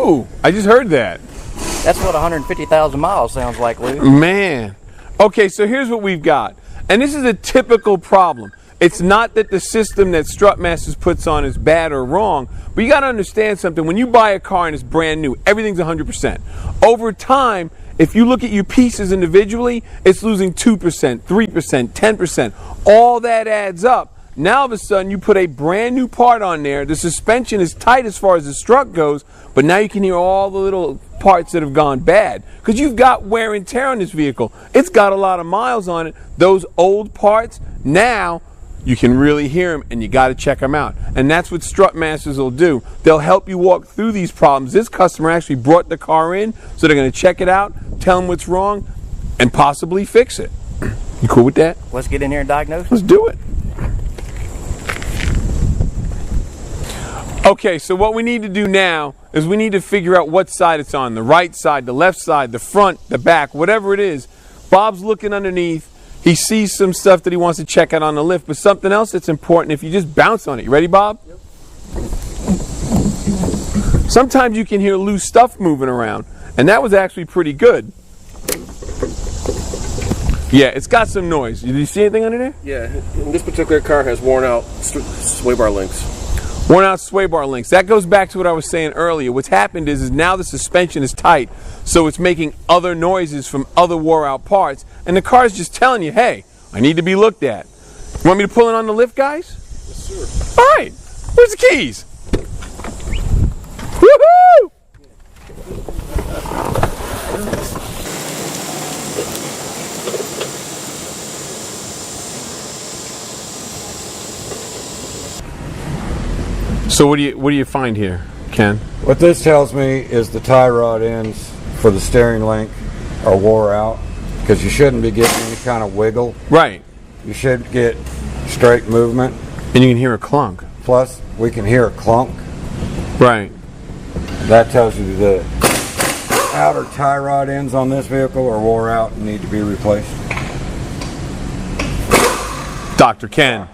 Ooh, I just heard that. That's what 150,000 miles sounds like, Lou. Man. Okay, so here's what we've got. And this is a typical problem. It's not that the system that Strutmasters puts on is bad or wrong, but you got to understand something. When you buy a car and it's brand new, everything's 100%. Over time, if you look at your pieces individually, it's losing 2%, 3%, 10%. All that adds up. Now all of a sudden you put a brand new part on there, the suspension is tight as far as the strut goes, but now you can hear all the little parts that have gone bad because you've got wear and tear on this vehicle. It's got a lot of miles on it. Those old parts, now you can really hear them, and you got to check them out. And that's what Strutmasters will do. They'll help you walk through these problems. This customer actually brought the car in, so they're going to check it out, tell them what's wrong, and possibly fix it. You cool with that? Let's get in here and diagnose. Let's do it. Okay, so what we need to do now is we need to figure out what side it's on. The right side, the left side, the front, the back, whatever it is. Bob's looking underneath. He sees some stuff that he wants to check out on the lift, but something else that's important if you just bounce on it. You ready, Bob? Yep. Sometimes you can hear loose stuff moving around, and that was actually pretty good. Yeah, it's got some noise. Did you see anything under there? Yeah, and this particular car has worn out sway bar links. Worn out sway bar links. That goes back to what I was saying earlier. What's happened is now the suspension is tight, so it's making other noises from other wore out parts, and the car's just telling you, hey, I need to be looked at. You want me to pull it on the lift, guys? Yes, sir. All right. Where's the keys? Woohoo! So what do you find here, Ken? What this tells me is the tie rod ends for the steering link are wore out, because you shouldn't be getting any kind of wiggle. Right. You should get straight movement. And you can hear a clunk. Plus, we can hear a clunk. Right. That tells you the outer tie rod ends on this vehicle are wore out and need to be replaced. Dr. Ken.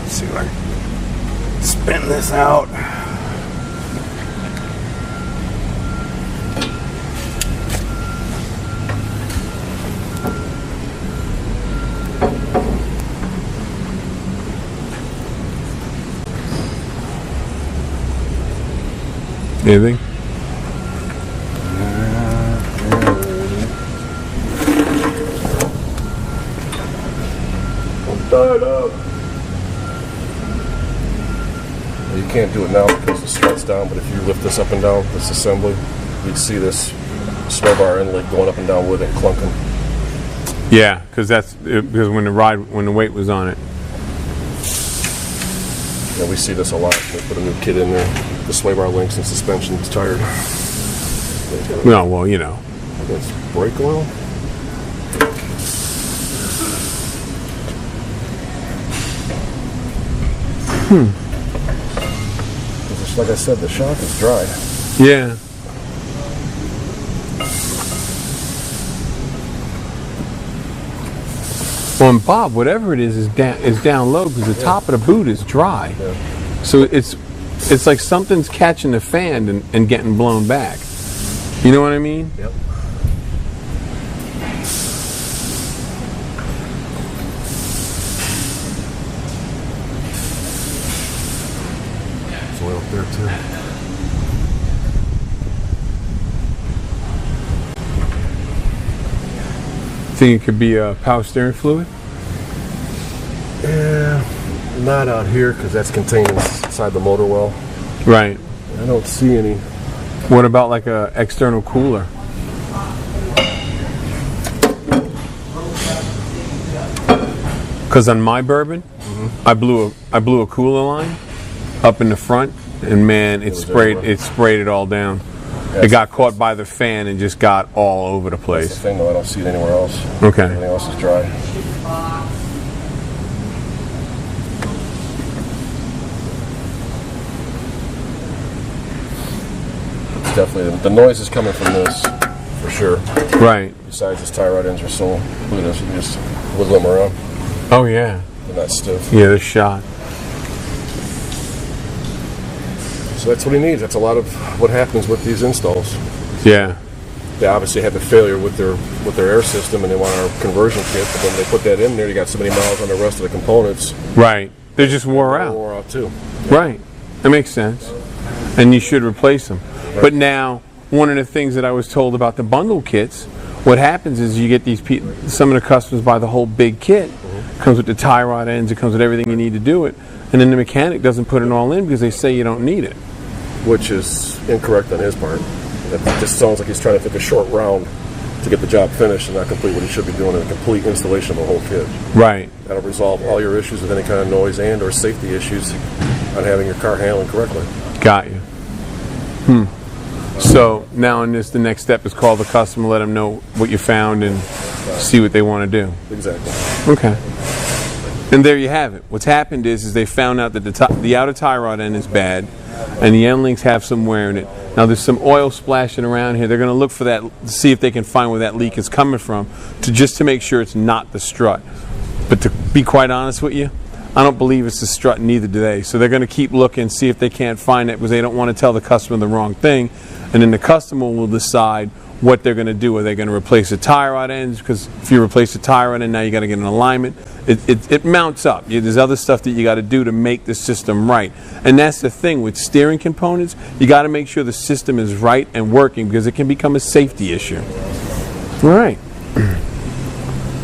Let's see if I can spin this out. Anything? I'm tied up. You can't do it now because the strut's down, but if you lift this up and down, this assembly, you'd see this sway bar inlet going up and down with it, clunking. Yeah, because when the weight was on it. Yeah, we see this a lot. They put a new kit in there. The sway bar links and suspension's tired. No, well, you know. That's brake oil. Just like I said, the shock is dry. Yeah. Well, and Bob, whatever it is down low because the top of the boot is dry. Yeah. So it's like something's catching the fan and getting blown back. You know what I mean? Yep. There's oil up there too. Think it could be power steering fluid? Yeah, not out here because that's contained inside the motor well. Right. I don't see any. What about like a external cooler? Because on my bourbon, I blew a cooler line up in the front, and man, it sprayed it all down. Yeah, it got caught by the fan and just got all over the place. That's the thing, though. I don't see it anywhere else. Okay. Everything else is dry. It's definitely the noise is coming from this, for sure. Right. Besides, this tie rod ends are so loose, you just wiggle them around. Oh yeah. They're not stiff. Yeah, they're shot. So that's what he needs. That's a lot of what happens with these installs. Yeah. They obviously had the failure with their air system, and they want our conversion kit. But when they put that in there, you got so many miles on the rest of the components. Right. They're just wore out. Wore out too. Right. That makes sense. And you should replace them. Right. But now, one of the things that I was told about the bundle kits, what happens is you get these people, some of the customers buy the whole big kit. It comes with the tie rod ends, it comes with everything you need to do it. And then the mechanic doesn't put it all in because they say you don't need it. Which is incorrect on his part. It just sounds like he's trying to take a short round to get the job finished and not complete what he should be doing in a complete installation of the whole kit. Right. That'll resolve all your issues with any kind of noise and or safety issues on having your car handling correctly. Got you. So now in this, the next step is call the customer, let them know what you found, and see what they want to do. Exactly. Okay. And there you have it. What's happened is they found out that the outer tie rod end is bad, and the end links have some wear in it. Now there's some oil splashing around here. They're going to look for that to see if they can find where that leak is coming from, just to make sure it's not the strut. But to be quite honest with you, I don't believe it's the strut, neither do they. So they're going to keep looking, see if they can't find it, because they don't want to tell the customer the wrong thing. And then the customer will decide what they're going to do. Are they going to replace the tie rod ends? Because if you replace the tie rod end, now you got to get an alignment. It mounts up. There's other stuff that you got to do to make the system right. And that's the thing with steering components. You got to make sure the system is right and working, because it can become a safety issue. All right.